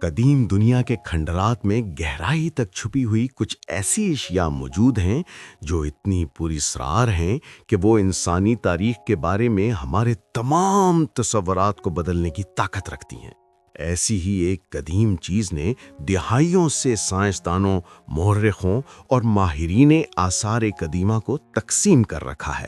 قدیم دنیا کے کھنڈرات میں گہرائی تک چھپی ہوئی کچھ ایسی اشیاء موجود ہیں جو اتنی پوری اسرار ہیں کہ وہ انسانی تاریخ کے بارے میں ہمارے تمام تصورات کو بدلنے کی طاقت رکھتی ہیں۔ ایسی ہی ایک قدیم چیز نے دہائیوں سے سائنسدانوں، مورخوں اور ماہرین آثار قدیمہ کو تقسیم کر رکھا ہے۔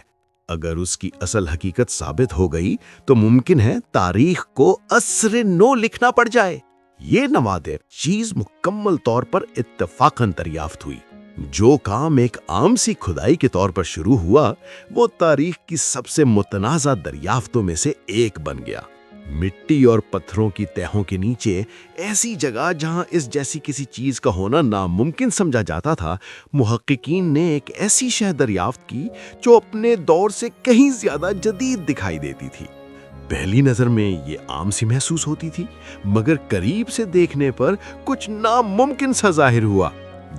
اگر اس کی اصل حقیقت ثابت ہو گئی تو ممکن ہے تاریخ کو عصر نو لکھنا پڑ جائے۔ یہ نوادر چیز مکمل طور پر اتفاقاً دریافت ہوئی۔ جو کام ایک عام سی کھدائی کے طور پر شروع ہوا، وہ تاریخ کی سب سے متنازع دریافتوں میں سے ایک بن گیا۔ مٹی اور پتھروں کی تہوں کے نیچے ایسی جگہ جہاں اس جیسی کسی چیز کا ہونا ناممکن سمجھا جاتا تھا، محققین نے ایک ایسی شے دریافت کی جو اپنے دور سے کہیں زیادہ جدید دکھائی دیتی تھی۔ پہلی نظر میں یہ عام سی محسوس ہوتی تھی، مگر قریب سے دیکھنے پر کچھ ناممکن سا ظاہر ہوا۔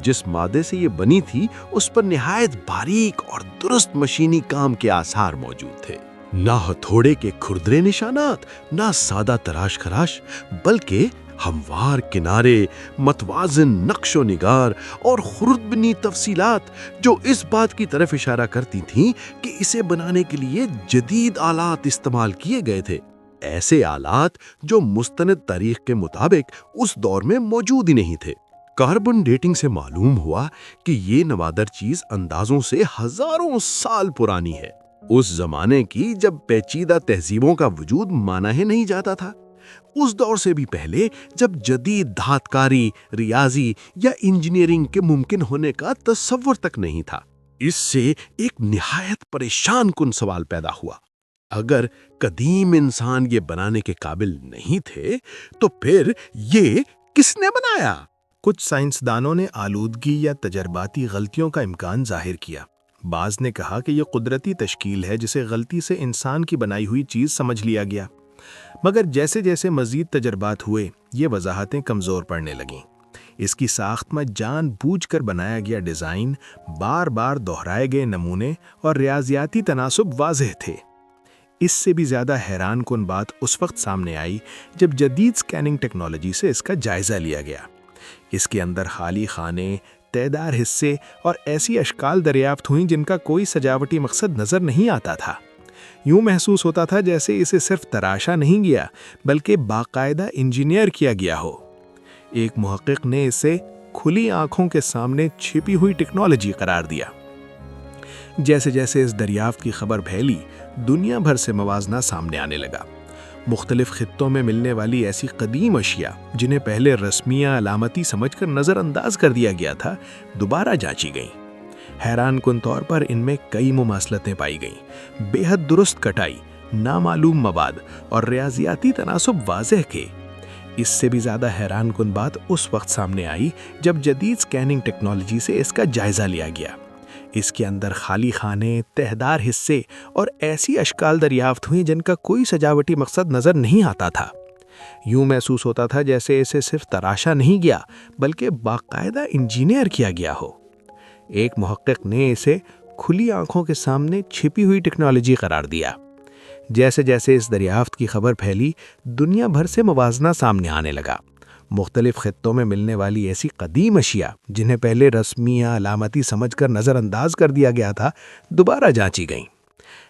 جس مادے سے یہ بنی تھی اس پر نہایت باریک اور درست مشینی کام کے آثار موجود تھے۔ نہ ہتھوڑے کے کھردرے نشانات، نہ سادہ تراش خراش، بلکہ ہموار کنارے، متوازن نقش و نگار اور خردبنی تفصیلات جو اس بات کی طرف اشارہ کرتی تھیں کہ اسے بنانے کے لیے جدید آلات استعمال کیے گئے تھے، ایسے آلات جو مستند تاریخ کے مطابق اس دور میں موجود ہی نہیں تھے۔ کاربن ڈیٹنگ سے معلوم ہوا کہ یہ نوادر چیز اندازوں سے ہزاروں سال پرانی ہے، اس زمانے کی جب پیچیدہ تہذیبوں کا وجود مانا ہی نہیں جاتا تھا، اس دور سے بھی پہلے جب جدید دھات کاری، ریاضی یا انجینئرنگ کے ممکن ہونے کا تصور تک نہیں تھا۔ اس سے ایک نہایت پریشان کن سوال پیدا ہوا۔ اگر قدیم انسان یہ بنانے کے قابل نہیں تھے تو پھر یہ کس نے بنایا؟ کچھ سائنسدانوں نے آلودگی یا تجرباتی غلطیوں کا امکان ظاہر کیا۔ بعض نے کہا کہ یہ قدرتی تشکیل ہے جسے غلطی سے انسان کی بنائی ہوئی چیز سمجھ لیا گیا۔ مگر جیسے جیسے مزید تجربات ہوئے، یہ وضاحتیں کمزور پڑنے لگیں۔ اس کی ساخت میں جان بوجھ کر بنایا گیا ڈیزائن، بار بار دہرائے گئے نمونے اور ریاضیاتی تناسب واضح تھے۔ اس سے بھی زیادہ حیران کن بات اس وقت سامنے آئی جب جدید سکیننگ ٹیکنالوجی سے اس کا جائزہ لیا گیا۔ اس کے اندر خالی خانے، تہدار حصے اور ایسی اشکال دریافت ہوئیں جن کا کوئی سجاوٹی مقصد نظر نہیں آتا تھا۔ یوں محسوس ہوتا تھا جیسے اسے صرف تراشا نہیں گیا بلکہ باقاعدہ انجینئر کیا گیا ہو۔ ایک محقق نے اسے کھلی آنکھوں کے سامنے چھپی ہوئی ٹیکنالوجی قرار دیا۔ جیسے جیسے اس دریافت کی خبر پھیلی، دنیا بھر سے موازنہ سامنے آنے لگا۔ مختلف خطوں میں ملنے والی ایسی قدیم اشیاء جنہیں پہلے رسمیہ علامتی سمجھ کر نظر انداز کر دیا گیا تھا، دوبارہ جانچی گئیں۔ حیران کن طور پر ان میں کئی مماثلتیں پائی گئیں۔ بے حد درست کٹائی، نامعلوم مواد اور ریاضیاتی تناسب واضح کے۔ اس سے بھی زیادہ حیران کن بات اس وقت سامنے آئی جب جدید سکیننگ ٹیکنالوجی سے اس کا جائزہ لیا گیا۔ اس کے اندر خالی خانے، تہدار حصے اور ایسی اشکال دریافت ہوئیں جن کا کوئی سجاوٹی مقصد نظر نہیں آتا تھا۔ یوں محسوس ہوتا تھا جیسے اسے صرف تراشا نہیں گیا بلکہ باقاعدہ انجینئر کیا گیا ہو۔ ایک محقق نے اسے کھلی آنکھوں کے سامنے چھپی ہوئی ٹیکنالوجی قرار دیا۔ جیسے جیسے اس دریافت کی خبر پھیلی، دنیا بھر سے موازنہ سامنے آنے لگا۔ مختلف خطوں میں ملنے والی ایسی قدیم اشیاء جنہیں پہلے رسمیہ علامتی سمجھ کر نظر انداز کر دیا گیا تھا، دوبارہ جانچی گئیں۔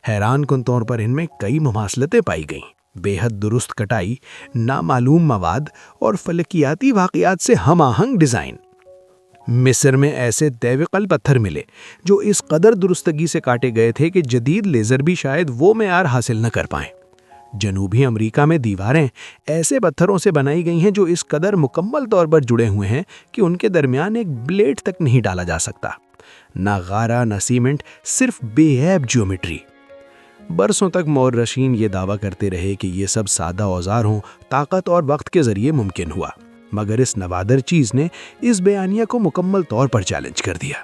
حیران کن طور پر ان میں کئی مماثلتیں پائی گئیں۔ بے حد درست کٹائی، نامعلوم مواد اور فلکیاتی واقعات سے ہم آہنگ ڈیزائن۔ مصر میں ایسے دیوقل پتھر ملے جو اس قدر درستگی سے کاٹے گئے تھے کہ جدید لیزر بھی شاید وہ معیار حاصل نہ کر پائیں۔ جنوبی امریکہ میں دیواریں ایسے پتھروں سے بنائی گئی ہیں جو اس قدر مکمل طور پر جڑے ہوئے ہیں کہ ان کے درمیان ایک بلیڈ تک نہیں ڈالا جا سکتا۔ نہ غارہ نہ سیمنٹ، صرف بے عیب جیومیٹری۔ برسوں تک مورخین یہ دعویٰ کرتے رہے کہ یہ سب سادہ اوزار ہوں، طاقت اور وقت کے ذریعے ممکن ہوا، مگر اس نوادر چیز نے اس بیانیہ کو مکمل طور پر چیلنج کر دیا۔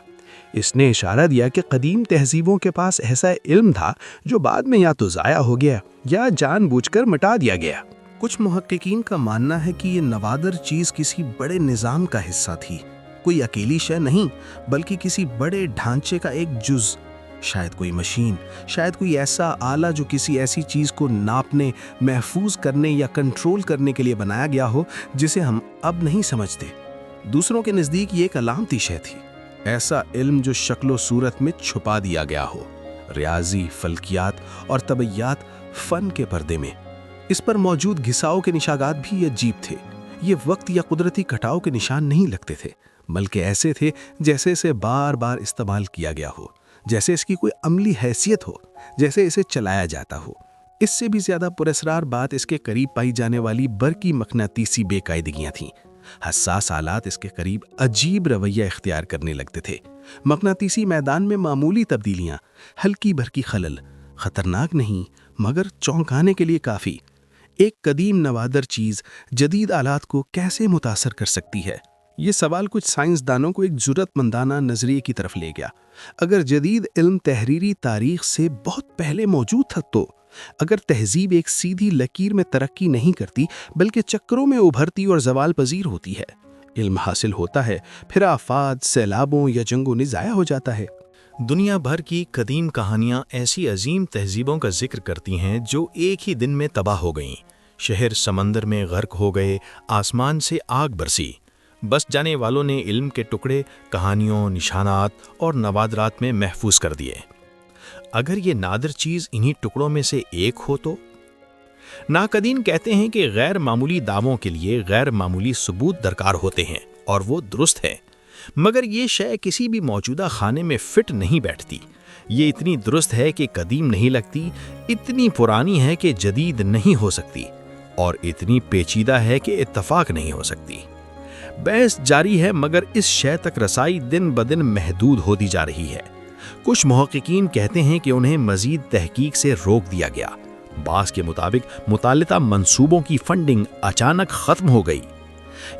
اس نے اشارہ دیا کہ قدیم تہذیبوں کے پاس ایسا علم تھا جو بعد میں یا تو ضائع ہو گیا یا جان بوجھ کر مٹا دیا گیا۔ کچھ محققین کا ماننا ہے کہ یہ نوادر چیز کسی بڑے نظام کا حصہ تھی، کوئی اکیلی شے نہیں بلکہ کسی بڑے ڈھانچے کا ایک جز۔ شاید کوئی مشین، شاید کوئی ایسا آلہ جو کسی ایسی چیز کو ناپنے، محفوظ کرنے یا کنٹرول کرنے کے لیے بنایا گیا ہو جسے ہم اب نہیں سمجھتے۔ دوسروں کے نزدیک یہ ایک علامتی شے تھی، ایسا علم جو شکل و صورت میں چھپا دیا گیا ہو، ریاضی، فلکیات اور طبیعیات فن کے پردے میں۔ اس پر موجود گھساؤ کے نشانات بھی عجیب تھے۔ یہ وقت یا قدرتی کٹاؤ کے نشان نہیں لگتے تھے، بلکہ ایسے تھے جیسے اسے بار بار استعمال کیا گیا ہو، جیسے اس کی کوئی عملی حیثیت ہو، جیسے اسے چلایا جاتا ہو۔ اس سے بھی زیادہ پراسرار بات اس کے قریب پائی جانے والی برقی مقناطیسی بے قاعدگیاں تھیں۔ حساس آلات اس کے قریب عجیب رویہ اختیار کرنے لگتے تھے۔ مقناطیسی میدان میں معمولی تبدیلیاں، ہلکی بھرکی خلل، خطرناک نہیں مگر چونکانے کے لیے کافی۔ ایک قدیم نوادر چیز جدید آلات کو کیسے متاثر کر سکتی ہے؟ یہ سوال کچھ سائنسدانوں کو ایک جرأت مندانہ نظریے کی طرف لے گیا۔ اگر جدید علم تحریری تاریخ سے بہت پہلے موجود تھا تو اگر تہذیب ایک سیدھی لکیر میں ترقی نہیں کرتی بلکہ چکروں میں ابھرتی اور زوال پذیر ہوتی ہے، علم حاصل ہوتا ہے پھر آفات، سیلابوں یا جنگوں نے ضائع ہو جاتا ہے۔ دنیا بھر کی قدیم کہانیاں ایسی عظیم تہذیبوں کا ذکر کرتی ہیں جو ایک ہی دن میں تباہ ہو گئیں۔ شہر سمندر میں غرق ہو گئے، آسمان سے آگ برسی۔ بس جانے والوں نے علم کے ٹکڑے کہانیوں، نشانات اور نوادرات میں محفوظ کر دیے۔ اگر یہ نادر چیز انہی ٹکڑوں میں سے ایک ہو تو؟ ناقدین کہتے ہیں کہ غیر معمولی دعووں کے لیے غیر معمولی ثبوت درکار ہوتے ہیں، اور وہ درست ہے۔ مگر یہ شے کسی بھی موجودہ خانے میں فٹ نہیں بیٹھتی۔ یہ اتنی درست ہے کہ قدیم نہیں لگتی، اتنی پرانی ہے کہ جدید نہیں ہو سکتی، اور اتنی پیچیدہ ہے کہ اتفاق نہیں ہو سکتی۔ بحث جاری ہے مگر اس شے تک رسائی دن بدن محدود ہوتی جا رہی ہے۔ کچھ محققین کہتے ہیں کہ انہیں مزید تحقیق سے روک دیا گیا۔ بعض کے مطابق متعلقہ منصوبوں کی فنڈنگ اچانک ختم ہو گئی۔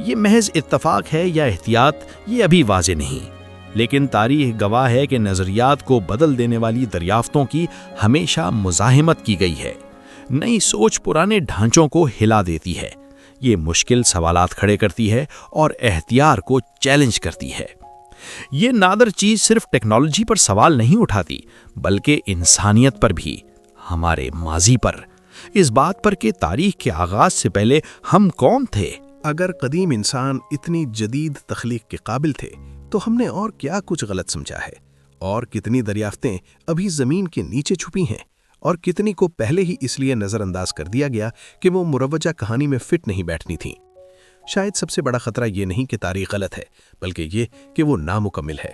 یہ محض اتفاق ہے یا احتیاط، یہ ابھی واضح نہیں، لیکن تاریخ گواہ ہے کہ نظریات کو بدل دینے والی دریافتوں کی ہمیشہ مزاحمت کی گئی ہے۔ نئی سوچ پرانے ڈھانچوں کو ہلا دیتی ہے، یہ مشکل سوالات کھڑے کرتی ہے اور احتیاط کو چیلنج کرتی ہے۔ یہ نادر چیز صرف ٹیکنالوجی پر سوال نہیں اٹھاتی بلکہ انسانیت پر بھی، ہمارے ماضی پر، اس بات پر کہ تاریخ کے آغاز سے پہلے ہم کون تھے۔ اگر قدیم انسان اتنی جدید تخلیق کے قابل تھے تو ہم نے اور کیا کچھ غلط سمجھا ہے؟ اور کتنی دریافتیں ابھی زمین کے نیچے چھپی ہیں، اور کتنی کو پہلے ہی اس لیے نظر انداز کر دیا گیا کہ وہ مروجہ کہانی میں فٹ نہیں بیٹھنی تھیں۔ شاید سب سے بڑا خطرہ یہ نہیں کہ تاریخ غلط ہے، بلکہ یہ کہ وہ نامکمل ہے۔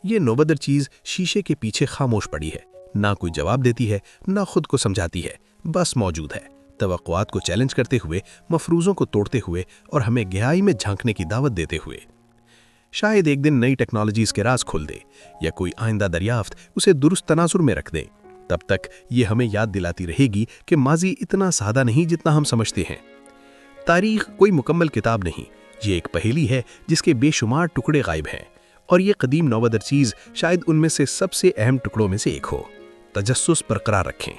یہ نوبدر چیز شیشے کے پیچھے خاموش پڑی ہے، نہ کوئی جواب دیتی ہے، نہ خود کو سمجھاتی ہے، بس موجود ہے، توقعات کو چیلنج کرتے ہوئے، مفروضوں کو توڑتے ہوئے اور ہمیں گہرائی میں جھانکنے کی دعوت دیتے ہوئے۔ شاید ایک دن نئی ٹیکنالوجی اس کے راز کھول دے، یا کوئی آئندہ دریافت اسے درست تناظر میں رکھ دے۔ تب تک یہ ہمیں یاد دلاتی رہے گی کہ ماضی اتنا سادہ نہیں جتنا ہم سمجھتے ہیں۔ تاریخ کوئی مکمل کتاب نہیں، یہ ایک پہیلی ہے جس کے بے شمار ٹکڑے غائب ہیں، اور یہ قدیم نوبدر چیز شاید ان میں سے سب سے اہم ٹکڑوں میں سے ایک ہو۔ تجسس برقرار رکھیں۔